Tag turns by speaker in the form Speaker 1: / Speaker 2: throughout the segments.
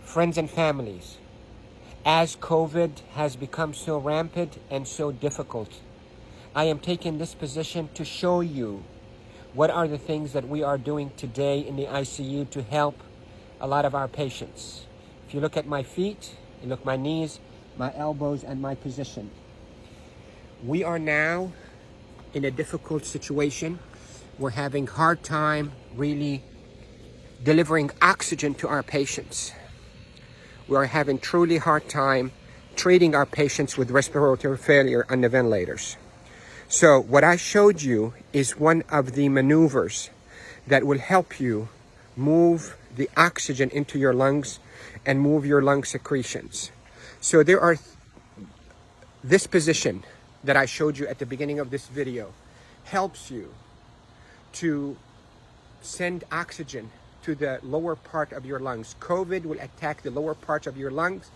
Speaker 1: Friends and families, as COVID has become so rampant and so difficult, I am taking this position to show you what are the things that we are doing today in the ICU to help a lot of our patients. If you look at my feet, you look at my knees, my elbows, and my position. We are now in a difficult situation. We're having hard time really delivering oxygen to our patients. We are having truly hard time treating our patients with respiratory failure on the ventilators. So what I showed you is one of the maneuvers that will help you move the oxygen into your lungs and move your lung secretions. So there are this position that I showed you at the beginning of this video helps you to send oxygen to the lower part of your lungs. COVID will attack the lower parts of your lungs,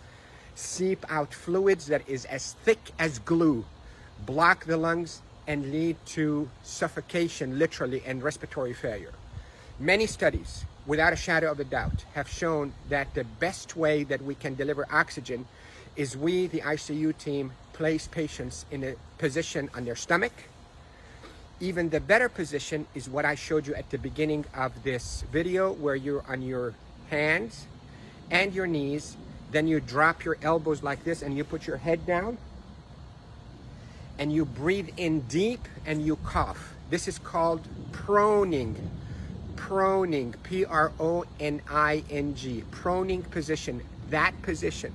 Speaker 1: seep out fluids that is as thick as glue, block the lungs, and lead to suffocation, literally, and respiratory failure. Many studies, without a shadow of a doubt, have shown that the best way that we can deliver oxygen is we, the ICU team, place patients in a position on their stomach. Even the better position is what I showed you at the beginning of this video, where you're on your hands and your knees, then you drop your elbows like this and you put your head down and you breathe in deep and you cough. This is called proning. Proning, P-R-O-N-I-N-G, proning position. That position,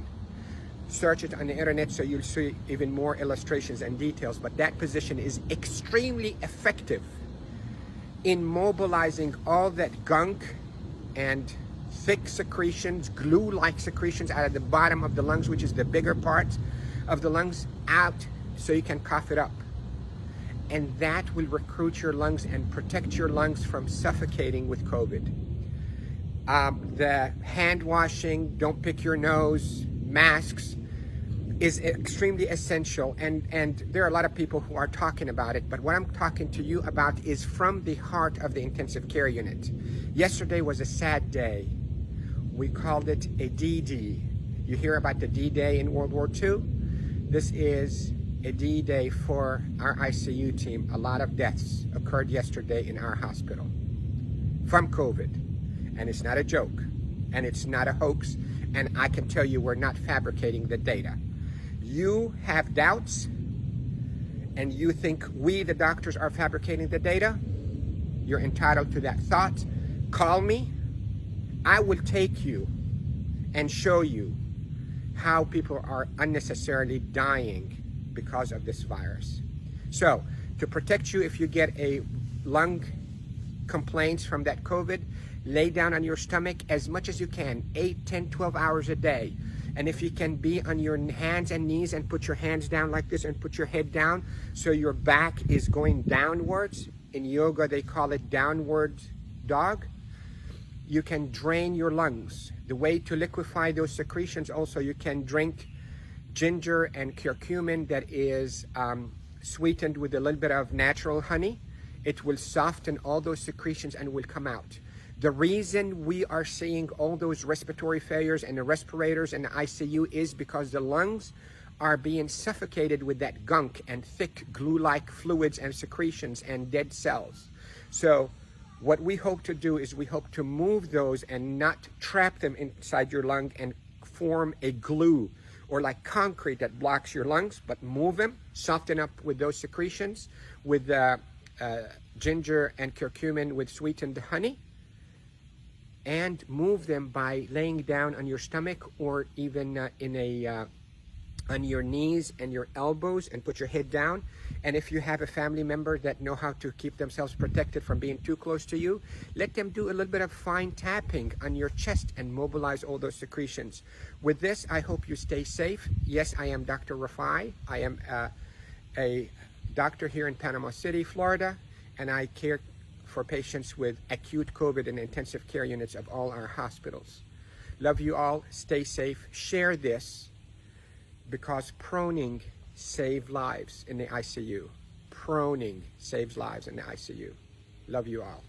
Speaker 1: search it on the internet so you'll see even more illustrations and details, but that position is extremely effective in mobilizing all that gunk and thick secretions, glue-like secretions out of the bottom of the lungs, which is the bigger part of the lungs, out so you can cough it up. And that will recruit your lungs and protect your lungs from suffocating with COVID. The hand washing, don't pick your nose, masks, is extremely essential, and there are a lot of people who are talking about it, but what I'm talking to you about is from the heart of the intensive care unit. Yesterday was a sad day. We called it a D-Day. You hear about the D-Day in World War II? This is a D-Day for our ICU team. A lot of deaths occurred yesterday in our hospital from COVID, and it's not a joke, and it's not a hoax, and I can tell you we're not fabricating the data. You have doubts and you think we, the doctors, are fabricating the data. You're entitled to that thought. Call me. I will take you and show you how people are unnecessarily dying because of this virus. So, to protect you if you get a lung complaints from that COVID, lay down on your stomach as much as you can, 8, 10, 12 hours a day. And if you can be on your hands and knees and put your hands down like this and put your head down so your back is going downwards. In yoga, they call it downward dog. You can drain your lungs. The way to liquefy those secretions also, you can drink ginger and curcumin that is sweetened with a little bit of natural honey. It will soften all those secretions and will come out. The reason we are seeing all those respiratory failures and the respirators and the ICU is because the lungs are being suffocated with that gunk and thick glue-like fluids and secretions and dead cells. So what we hope to do is we hope to move those and not trap them inside your lung and form a glue or like concrete that blocks your lungs, but move them, soften up with those secretions with ginger and curcumin with sweetened honey, and move them by laying down on your stomach or even on your knees and your elbows and put your head down. And if you have a family member that know how to keep themselves protected from being too close to you, let them do a little bit of fine tapping on your chest and mobilize all those secretions. With this, I hope you stay safe. Yes, I am Dr. Rafai. I am a doctor here in Panama City, Florida, and I care for patients with acute COVID in intensive care units of all our hospitals. Love you all. Stay safe. Share this because proning saves lives in the ICU. proning saves lives in the ICU. Love you all.